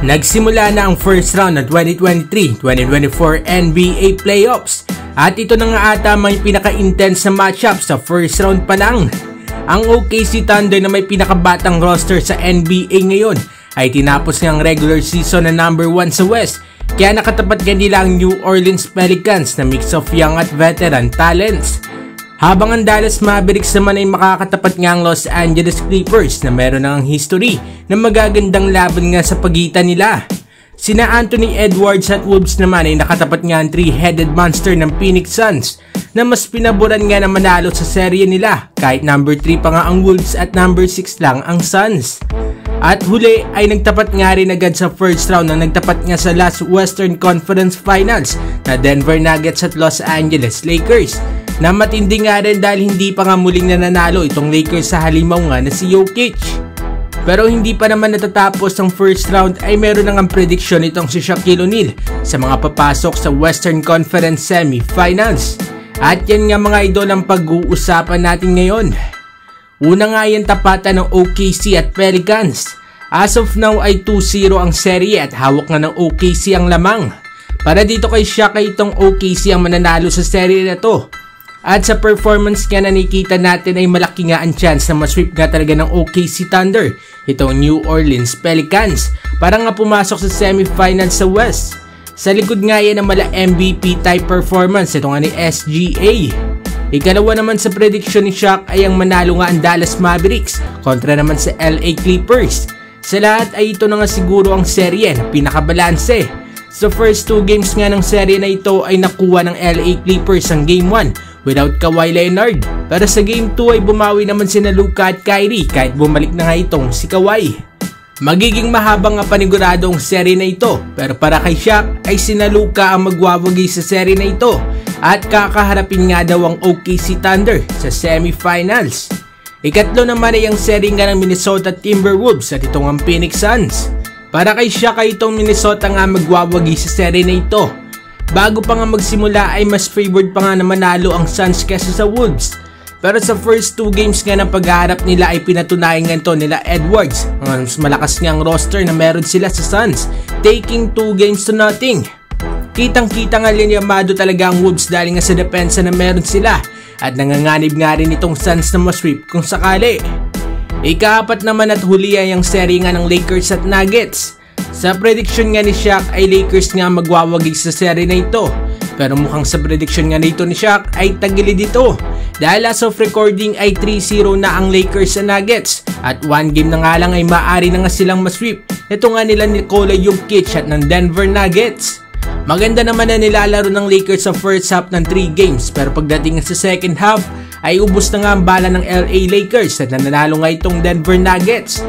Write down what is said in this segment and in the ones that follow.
Nagsimula na ang first round ng 2023-2024 NBA Playoffs at ito na nga ata may pinaka-intense na matchup sa first round pa lang. Ang OKC Thunder na may pinakabatang roster sa NBA ngayon ay tinapos ng regular season na number 1 sa West, kaya nakatapat kanila ang New Orleans Pelicans na mix of young at veteran talents. Habang ang Dallas Mavericks naman ay makakatapat nga ang Los Angeles Clippers na meron ng history na magagandang laban nga sa pagitan nila. Sina Anthony Edwards at Wolves naman ay nakatapat nga ang three-headed monster ng Phoenix Suns na mas pinaboran nga na manalo sa serye nila kahit number 3 pa nga ang Wolves at number 6 lang ang Suns. At huli ay nagtapat nga rin agad sa first round na nagtapat nga sa last Western Conference Finals na Denver Nuggets at Los Angeles Lakers, na matindi nga rin dahil hindi pa nga muling nananalo itong Lakers sa halimaw nga na si Jokic. Pero hindi pa naman natatapos ang first round ay meron nang prediction itong si Shaquille O'Neal sa mga papasok sa Western Conference Semi-Finals. At yan nga mga idol ang pag-uusapan natin ngayon. Una nga yan tapatan ng OKC at Pelicans. As of now ay 2-0 ang serye at hawak nga ng OKC ang lamang. Para dito kay Shaq ay itong OKC ang mananalo sa serye na to. At sa performance nga na nakikita natin ay malaki nga ang chance na masweep nga talaga ng OKC Thunder itong New Orleans Pelicans para nga pumasok sa semifinals sa West. Sa likod nga yan ang mala MVP type performance ito nga ni SGA. Ikalawa naman sa prediction ni Shaq ay ang manalo nga ang Dallas Mavericks kontra naman sa LA Clippers. Sa lahat ay ito na nga siguro ang serye na pinakabalanse. Sa first 2 games nga ng serye na ito ay nakuha ng LA Clippers ang Game 1 without Kawhi Leonard. Pero sa Game 2 ay bumawi naman sina Luka at Kyrie kahit bumalik na nga itong si Kawhi. Magiging mahabang nga panigurado ang serye na ito, pero para kay Shaq ay sina Luka ang magwawagi sa serye na ito at kakaharapin nga daw ang OKC Thunder sa semifinals. Ikatlo naman ay ang serye nga ng Minnesota Timberwolves at itong ang Phoenix Suns. Para kay Shaq ay itong Minnesota nga magwawagi sa serye na ito. Bago pa nga magsimula ay mas favored pa nga na manalo ang Suns kesa sa Wolves. Pero sa first 2 games nga ng paghaharap nila ay pinatunayan nga ito nila Edwards. Mas malakas nga ang roster na meron sila sa Suns, taking 2 games to nothing. Kitang-kita nga linyamado talaga ang Wolves dahil nga sa depensa na meron sila at nanganganib nga rin itong Suns na masweep kung sakali. Ikaapat naman at huli ay ang serye nga ng Lakers at Nuggets. Sa prediction nga ni Shaq ay Lakers nga magwawagi sa serye na ito. Pero mukhang sa prediction nga nito ni Shaq ay tagilid ito. Dahil as of recording ay 3-0 na ang Lakers sa Nuggets. At 1 game na nga lang ay maaari na nga silang masweep. Ito nga nila Nikola Jokic at ng Denver Nuggets. Maganda naman na nilalaro ng Lakers sa first half ng 3 games. Pero pagdating sa second half ay ubos na nga ang bala ng LA Lakers at nananalo nga itong Denver Nuggets.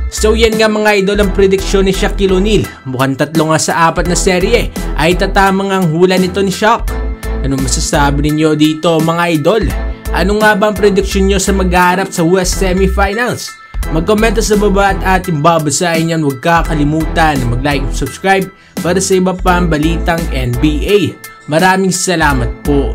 So yan nga mga idol ang prediksyon ni Shaquille O'Neal. Mukhang 3 nga sa 4 na serye ay tatamang ang hula nito ni Shaq. Ano masasabi ninyo dito mga idol? Ano nga ba ang prediksyon nyo sa maghaharap sa West Semifinals? Mag-komento sa baba at ating babasahin yan. Huwag kakalimutan na mag-like at subscribe para sa iba pang balitang NBA. Maraming salamat po.